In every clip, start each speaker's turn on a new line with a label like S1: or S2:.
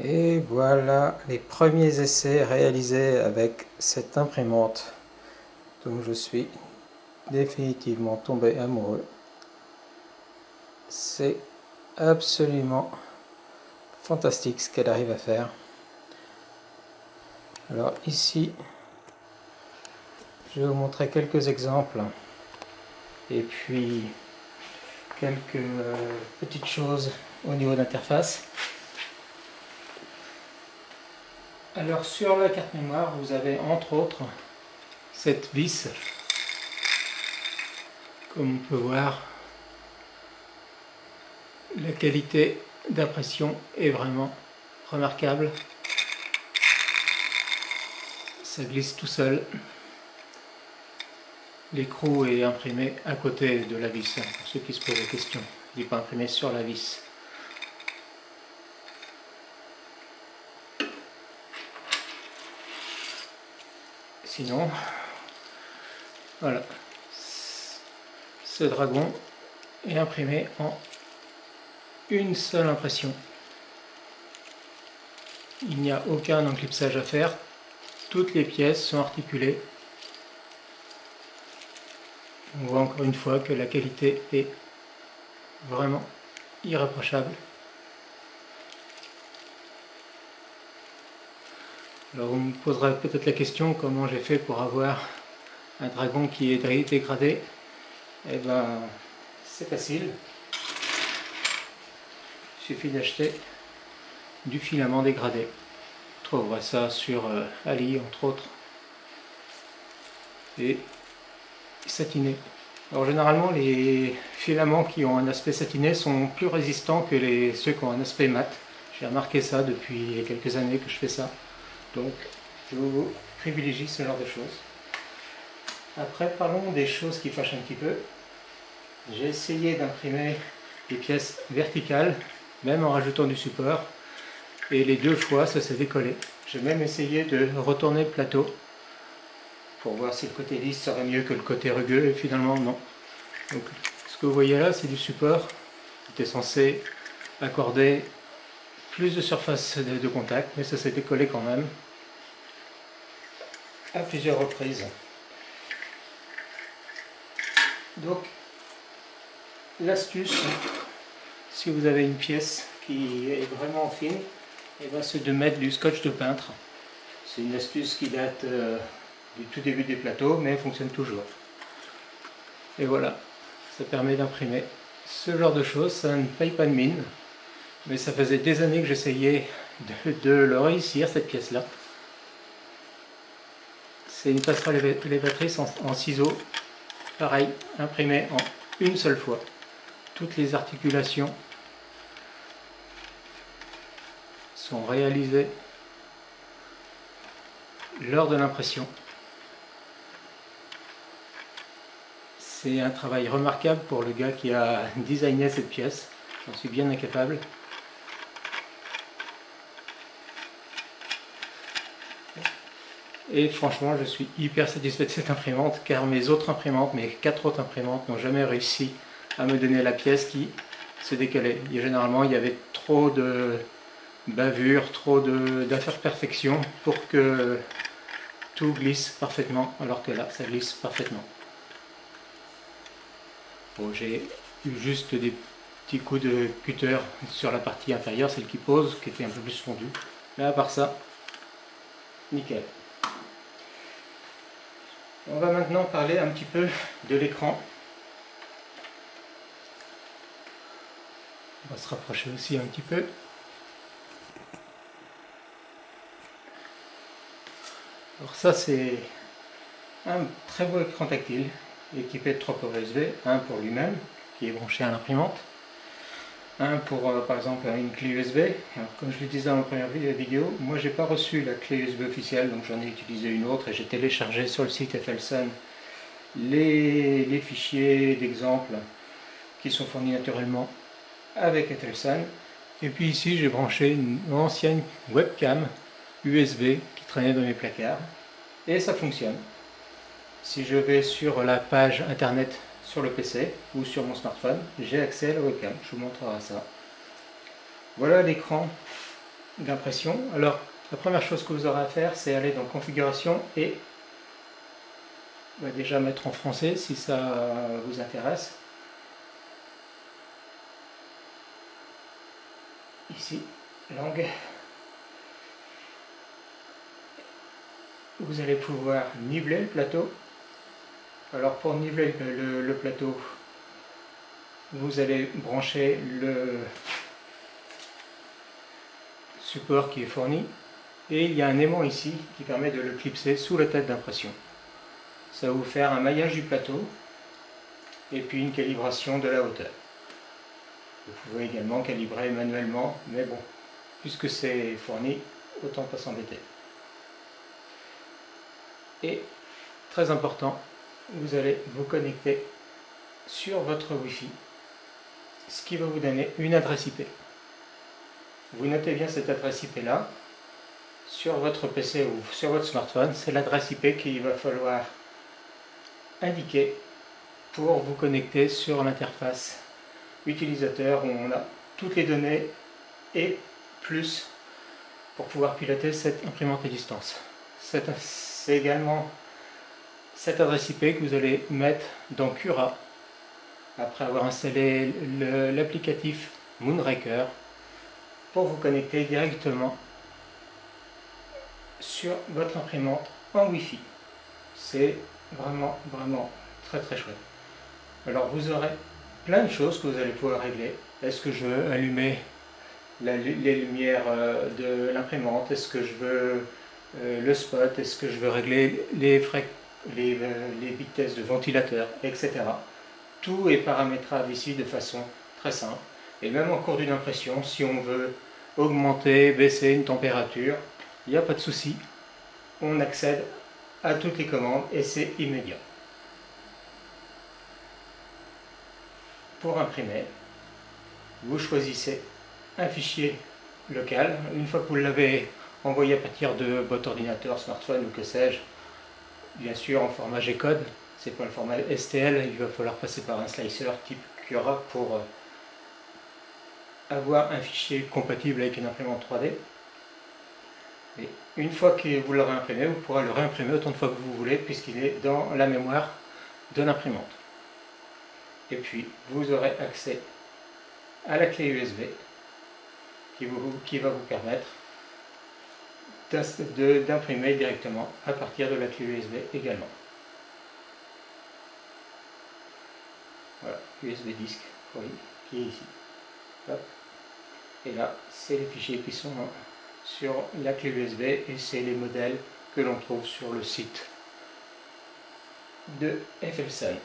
S1: Et voilà les premiers essais réalisés avec cette imprimante dont je suis définitivement tombé amoureux. C'est absolument fantastique ce qu'elle arrive à faire. Alors ici, je vais vous montrer quelques exemples et puis quelques petites choses au niveau d'interface. Alors sur la carte mémoire, vous avez entre autres cette vis. Comme on peut voir, la qualité d'impression est vraiment remarquable. Ça glisse tout seul. L'écrou est imprimé à côté de la vis, pour ceux qui se posent la question. Il n'est pas imprimé sur la vis. Sinon, voilà. Ce dragon est imprimé en une seule impression. Il n'y a aucun enclipsage à faire. Toutes les pièces sont articulées. On voit encore une fois que la qualité est vraiment irréprochable. Alors vous me poserez peut-être la question comment j'ai fait pour avoir un dragon qui est dégradé. Eh ben c'est facile. Il suffit d'acheter du filament dégradé. On trouvera ça sur Ali entre autres. Et satiné. Alors généralement les filaments qui ont un aspect satiné sont plus résistants que ceux qui ont un aspect mat. J'ai remarqué ça depuis quelques années que je fais ça. Donc je vous privilégie ce genre de choses. Après parlons des choses qui fâchent un petit peu. J'ai essayé d'imprimer des pièces verticales, même en rajoutant du support. Et les deux fois ça s'est décollé. J'ai même essayé de retourner le plateau pour voir si le côté lisse serait mieux que le côté rugueux, et finalement non. Donc ce que vous voyez là, c'est du support qui était censé accorder plus de surface de contact, mais ça s'est décollé quand même à plusieurs reprises. Donc l'astuce, si vous avez une pièce qui est vraiment fine, c'est de mettre du scotch de peintre. C'est une astuce qui date du tout début des plateaux, mais elle fonctionne toujours. Et voilà, ça permet d'imprimer ce genre de choses. Ça ne paye pas de mine, mais ça faisait des années que j'essayais de le réussir, cette pièce-là. C'est une passerelle élévatrice en ciseaux, pareil, imprimée en une seule fois. Toutes les articulations sont réalisées lors de l'impression. C'est un travail remarquable pour le gars qui a designé cette pièce. J'en suis bien incapable. Et franchement, je suis hyper satisfait de cette imprimante, car mes 4 autres imprimantes n'ont jamais réussi à me donner la pièce qui se décalait. Et généralement, il y avait trop de bavures, trop d'imperfections pour que tout glisse parfaitement, alors que là, ça glisse parfaitement. Bon, j'ai eu juste des petits coups de cutter sur la partie inférieure, celle qui pose, qui était un peu plus fondue. Mais à part ça, nickel. On va maintenant parler un petit peu de l'écran. On va se rapprocher aussi un petit peu. Alors ça, c'est un très beau écran tactile équipé de 3 ports USB, un pour lui-même qui est branché à l'imprimante, un pour par exemple une clé USB. Alors, comme je le disais dans ma première vidéo, moi j'ai pas reçu la clé USB officielle, donc j'en ai utilisé une autre et j'ai téléchargé sur le site FLSun les fichiers d'exemple qui sont fournis naturellement avec FLSun. Et puis ici j'ai branché une ancienne webcam USB qui traînait dans mes placards et ça fonctionne. Si je vais sur la page internet sur le PC ou sur mon smartphone, j'ai accès à la webcam. Je vous montrerai ça. Voilà l'écran d'impression. Alors, la première chose que vous aurez à faire, c'est aller dans configuration et déjà mettre en français si ça vous intéresse. Ici, langue. Vous allez pouvoir niveler le plateau. Alors pour niveler le plateau, vous allez brancher le support qui est fourni et il y a un aimant ici qui permet de le clipser sous la tête d'impression. Ça va vous faire un maillage du plateau et puis une calibration de la hauteur. Vous pouvez également calibrer manuellement, mais bon, puisque c'est fourni, autant pas s'embêter. Et très important, vous allez vous connecter sur votre Wi-Fi, ce qui va vous donner une adresse IP. Vous notez bien cette adresse IP là sur votre PC ou sur votre smartphone, c'est l'adresse IP qu'il va falloir indiquer pour vous connecter sur l'interface utilisateur où on a toutes les données et plus pour pouvoir piloter cette imprimante à distance. C'est également cette adresse IP que vous allez mettre dans Cura après avoir installé l'applicatif Moonraker pour vous connecter directement sur votre imprimante en Wi-Fi. C'est vraiment très chouette. Alors vous aurez plein de choses que vous allez pouvoir régler. Est-ce que je veux allumer les lumières de l'imprimante? Est-ce que je veux le spot? Est-ce que je veux régler les vitesses de ventilateur, etc. Tout est paramétrable ici de façon très simple. Et même en cours d'une impression, si on veut augmenter, baisser une température, il n'y a pas de souci. On accède à toutes les commandes et c'est immédiat. Pour imprimer, vous choisissez un fichier local. Une fois que vous l'avez envoyé à partir de votre ordinateur, smartphone ou que sais-je, bien sûr en format G-code, c'est pas le format STL, il va falloir passer par un slicer type Cura pour avoir un fichier compatible avec une imprimante 3D. Et une fois que vous l'aurez imprimé, vous pourrez le réimprimer autant de fois que vous voulez puisqu'il est dans la mémoire de l'imprimante. Et puis vous aurez accès à la clé USB qui va vous permettre d'imprimer directement à partir de la clé USB également. Voilà, USB disque, oui, qui est ici. Hop. Et là, c'est les fichiers qui sont sur la clé USB et c'est les modèles que l'on trouve sur le site de FLSAI.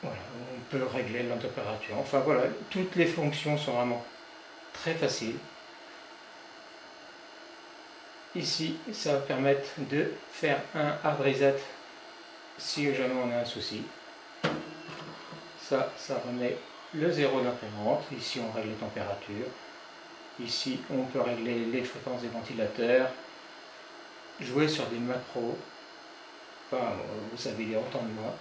S1: Voilà, on peut régler la température. Enfin voilà, toutes les fonctions sont vraiment très faciles. Ici, ça va permettre de faire un hard reset si jamais on a un souci. Ça remet le zéro d'imprimante. Ici, on règle les températures. Ici, on peut régler les fréquences des ventilateurs, jouer sur des macros. Enfin, vous savez les autant de moi.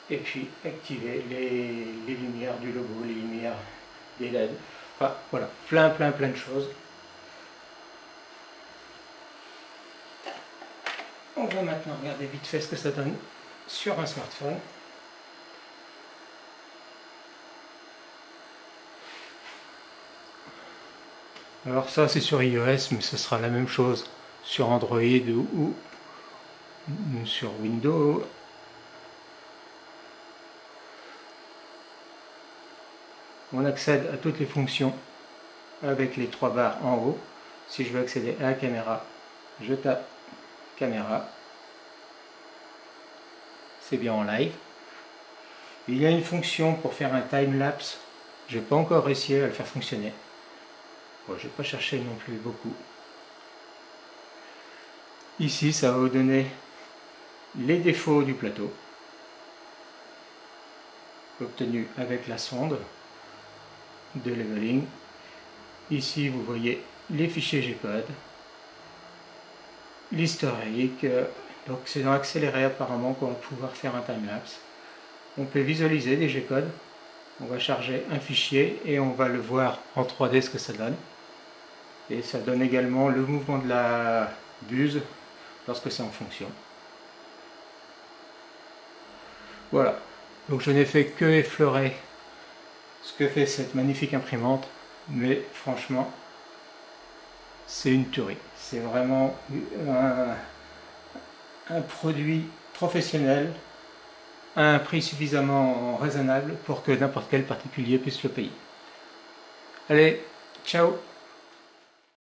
S1: Et puis, activer les lumières du logo, les lumières des LED. Enfin, voilà, plein de choses. On va maintenant regarder vite fait ce que ça donne sur un smartphone. Alors ça c'est sur iOS, mais ce sera la même chose sur Android ou sur Windows. On accède à toutes les fonctions avec les trois barres en haut. Si je veux accéder à la caméra, je tape caméra. C'est bien en live. Il y a une fonction pour faire un time-lapse. Je n'ai pas encore réussi à le faire fonctionner. Bon, je n'ai pas cherché non plus beaucoup. Ici, ça va vous donner les défauts du plateau obtenus avec la sonde de leveling. Ici, vous voyez les fichiers G-code, l'historique, Donc c'est dans accéléré apparemment qu'on va pouvoir faire un timelapse. On peut visualiser des G-codes. On va charger un fichier et on va le voir en 3D ce que ça donne. Et ça donne également le mouvement de la buse lorsque c'est en fonction. Voilà. Donc je n'ai fait que effleurer ce que fait cette magnifique imprimante. Mais franchement, c'est une tuerie. C'est vraiment un produit professionnel à un prix suffisamment raisonnable pour que n'importe quel particulier puisse le payer. Allez, ciao!